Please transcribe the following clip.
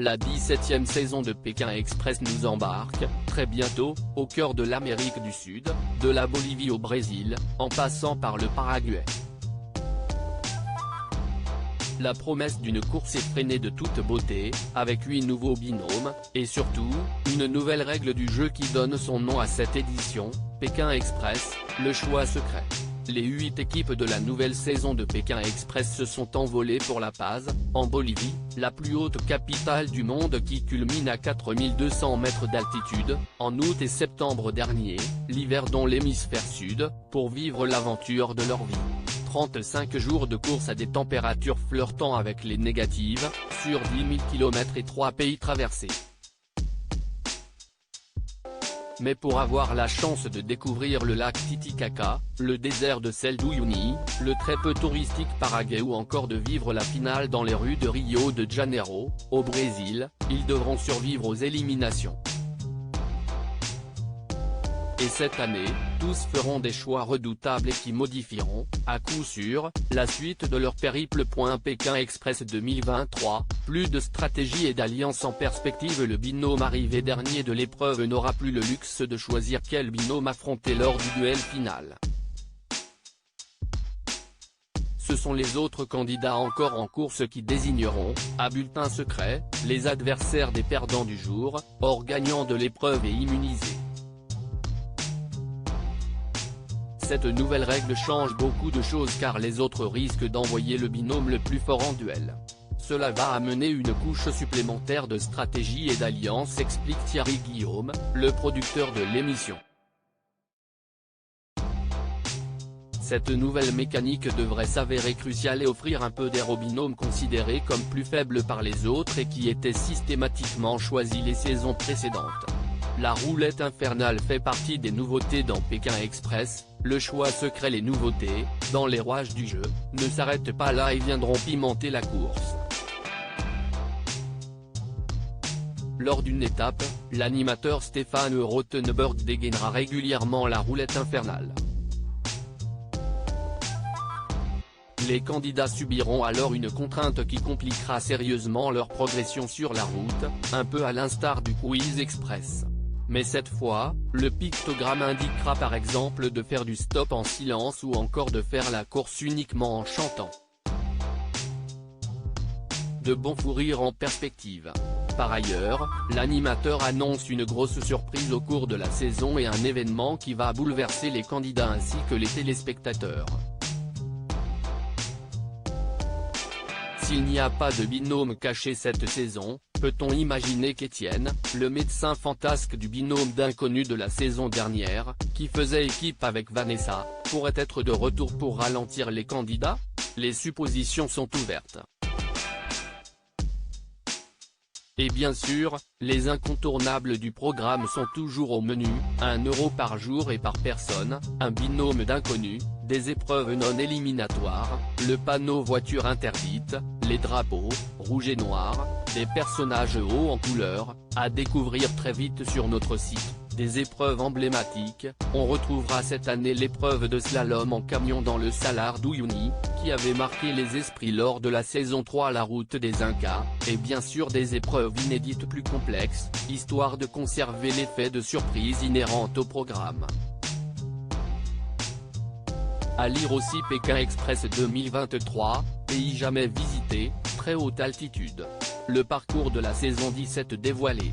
La 17e saison de Pékin Express nous embarque, très bientôt, au cœur de l'Amérique du Sud, de la Bolivie au Brésil, en passant par le Paraguay. La promesse d'une course effrénée de toute beauté, avec 8 nouveaux binômes, et surtout, une nouvelle règle du jeu qui donne son nom à cette édition, Pékin Express, le choix secret. Les 8 équipes de la nouvelle saison de Pékin Express se sont envolées pour La Paz, en Bolivie, la plus haute capitale du monde qui culmine à 4200 mètres d'altitude, en août et septembre dernier, l'hiver dans l'hémisphère sud, pour vivre l'aventure de leur vie. 35 jours de course à des températures flirtant avec les négatives, sur 10 000 km et 3 pays traversés. Mais pour avoir la chance de découvrir le lac Titicaca, le désert de Sel d'Uyuni, le très peu touristique Paraguay ou encore de vivre la finale dans les rues de Rio de Janeiro, au Brésil, ils devront survivre aux éliminations. Et cette année, tous feront des choix redoutables et qui modifieront, à coup sûr, la suite de leur périple. Pékin Express 2023, plus de stratégie et d'alliance en perspective. Le binôme arrivé dernier de l'épreuve n'aura plus le luxe de choisir quel binôme affronter lors du duel final. Ce sont les autres candidats encore en course qui désigneront, à bulletin secret, les adversaires des perdants du jour, hors gagnant de l'épreuve et immunisés. Cette nouvelle règle change beaucoup de choses car les autres risquent d'envoyer le binôme le plus fort en duel. Cela va amener une couche supplémentaire de stratégie et d'alliance, explique Thierry Guillaume, le producteur de l'émission. Cette nouvelle mécanique devrait s'avérer cruciale et offrir un peu d'air aux binômes considérés comme plus faibles par les autres et qui étaient systématiquement choisis les saisons précédentes. La roulette infernale fait partie des nouveautés dans Pékin Express, le choix secret. Les nouveautés, dans les rouages du jeu, ne s'arrêtent pas là et viendront pimenter la course. Lors d'une étape, l'animateur Stéphane Rothenberg dégainera régulièrement la roulette infernale. Les candidats subiront alors une contrainte qui compliquera sérieusement leur progression sur la route, un peu à l'instar du Quiz Express. Mais cette fois, le pictogramme indiquera par exemple de faire du stop en silence ou encore de faire la course uniquement en chantant. De bons fous rires en perspective. Par ailleurs, l'animateur annonce une grosse surprise au cours de la saison et un événement qui va bouleverser les candidats ainsi que les téléspectateurs. S'il n'y a pas de binôme caché cette saison, peut-on imaginer qu'Étienne, le médecin fantasque du binôme d'inconnus de la saison dernière, qui faisait équipe avec Vanessa, pourrait être de retour pour ralentir les candidats? Les suppositions sont ouvertes. Et bien sûr, les incontournables du programme sont toujours au menu, 1 € par jour et par personne, un binôme d'inconnus, des épreuves non éliminatoires, le panneau voiture interdite, les drapeaux, rouge et noir, des personnages hauts en couleur, à découvrir très vite sur notre site. Des épreuves emblématiques, on retrouvera cette année l'épreuve de slalom en camion dans le Salar d'Uyuni, qui avait marqué les esprits lors de la saison 3 la route des Incas, et bien sûr des épreuves inédites plus complexes, histoire de conserver l'effet de surprise inhérente au programme. À lire aussi Pékin Express 2023, pays jamais visité, très haute altitude. Le parcours de la saison 17 dévoilé.